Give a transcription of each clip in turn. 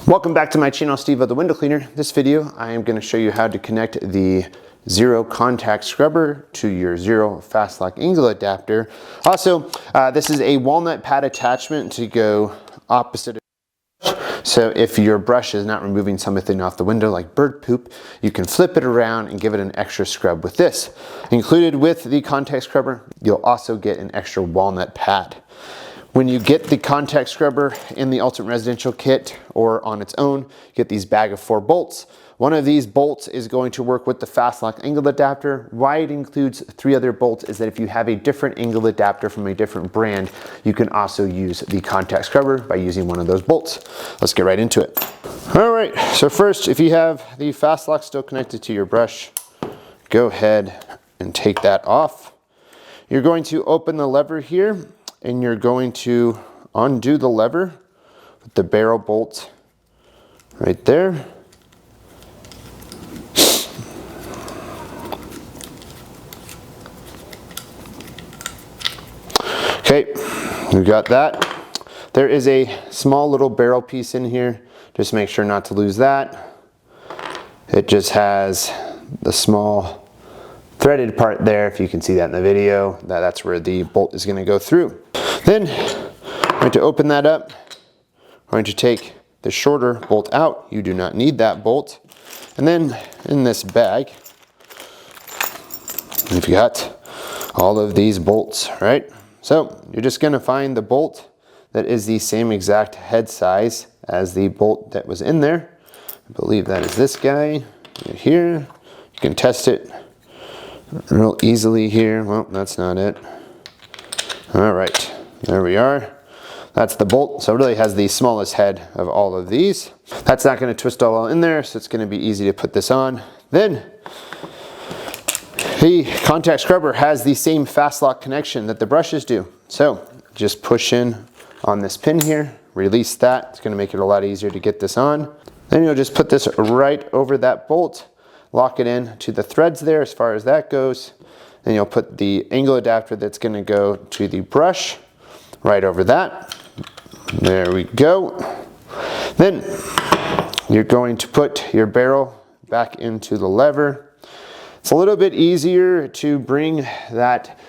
Welcome back to my channel, steveO the window cleaner. This video, I am going to show you how to connect the Xero Contact Scrubber to your Xero Fast Lock angle adapter. Also, this is a walnut pad attachment to go opposite. So if your brush is not removing something off the window like bird poop, you can flip it around and give it an extra scrub with this. Included with the contact scrubber, you'll also get an extra walnut pad. When you get the contact scrubber in the Ultimate Residential kit or on its own, you get these bag of 4 bolts. One of these bolts is going to work with the Fast Lock angle adapter. Why it includes 3 other bolts is that if you have a different angle adapter from a different brand, you can also use the contact scrubber by using one of those bolts. Let's get right into it. All right, so first, if you have the Fast Lock still connected to your brush, go ahead and take that off. You're going to open the lever here, and you're going to undo the lever with the barrel bolt right there. Okay, we got that. There is a small little barrel piece in here. Just make sure not to lose that. It just has the small threaded part there. If you can see that in the video, that's where the bolt is going to go through. Then I'm going to open that up. I'm going to take the shorter bolt out. You do not need that bolt. And then in this bag, you've got all of these bolts, right? So you're just going to find the bolt that is the same exact head size as the bolt that was in there. I believe that is this guy right here. You can test it real easily here. Well, that's not it. All right. There we are. That's the bolt. So it really has the smallest head of all of these. That's not going to twist all in there, so it's going to be easy to put this on. Then the contact scrubber has the same fast lock connection that the brushes do. So just push in on this pin here, release that. It's going to make it a lot easier to get this on. Then you'll just put this right over that bolt, lock it in to the threads there as far as that goes. Then you'll put the angle adapter that's going to go to the brush right over that. There we go. Then you're going to put your barrel back into the lever. It's a little bit easier to bring that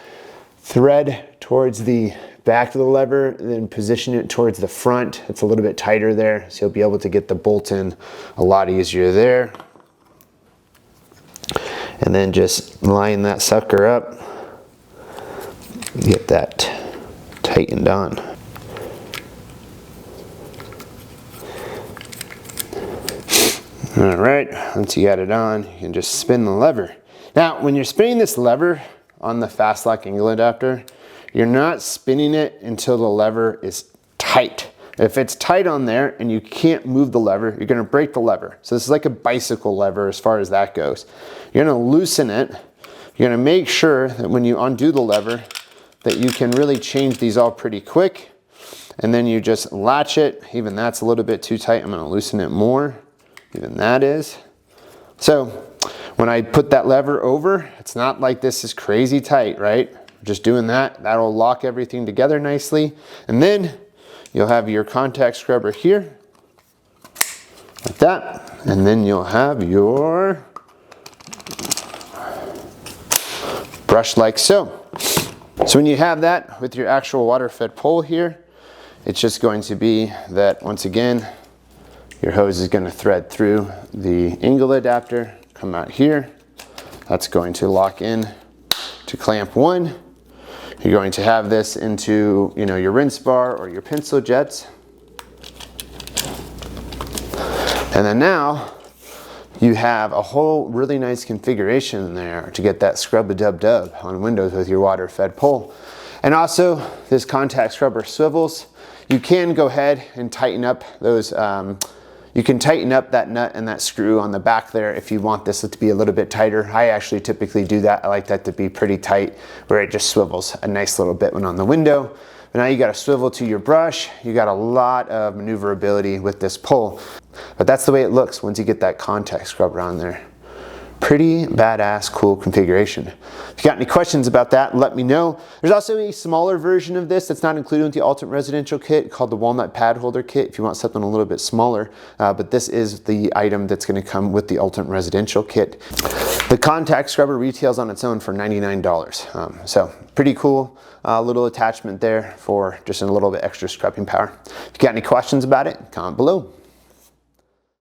thread towards the back of the lever than position it towards the front. It's a little bit tighter there, so you'll be able to get the bolt in a lot easier there. And then just line that sucker up, get that tightened on. All right, once you got it on, you can just spin the lever. Now, when you're spinning this lever on the Fast Lock angle adapter, you're not spinning it until the lever is tight. If it's tight on there and you can't move the lever, you're gonna break the lever. So this is like a bicycle lever as far as that goes. You're gonna loosen it. You're gonna make sure that when you undo the lever that you can really change these all pretty quick. And then you just latch it. Even that's a little bit too tight. I'm gonna loosen it more. Even that is. So when I put that lever over, it's not like this is crazy tight, right? Just doing that, that'll lock everything together nicely. And then you'll have your contact scrubber here, like that. And then you'll have your brush like so. So when you have that with your actual water-fed pole here, it's just going to be that once again, your hose is going to thread through the angle adapter, come out here. That's going to lock in to clamp 1. You're going to have this into, your rinse bar or your pencil jets. And then now you have a whole really nice configuration there to get that scrub-a-dub-dub on windows with your water-fed pole. And also this contact scrubber swivels. You can go ahead and tighten up those you can tighten up that nut and that screw on the back there if you want this to be a little bit tighter. I actually typically do that. I like that to be pretty tight where it just swivels a nice little bit when on the window. But now you got a swivel to your brush. You got a lot of maneuverability with this pole. But that's the way it looks once you get that contact scrubber on there. Pretty badass, cool configuration. If you got any questions about that, let me know. There's also a smaller version of this that's not included with the Ultimate Residential Kit called the Walnut Pad Holder Kit if you want something a little bit smaller, but this is the item that's going to come with the Ultimate Residential Kit. The contact scrubber retails on its own for $99, so pretty cool little attachment there for just a little bit extra scrubbing power. If you got any questions about it, comment below.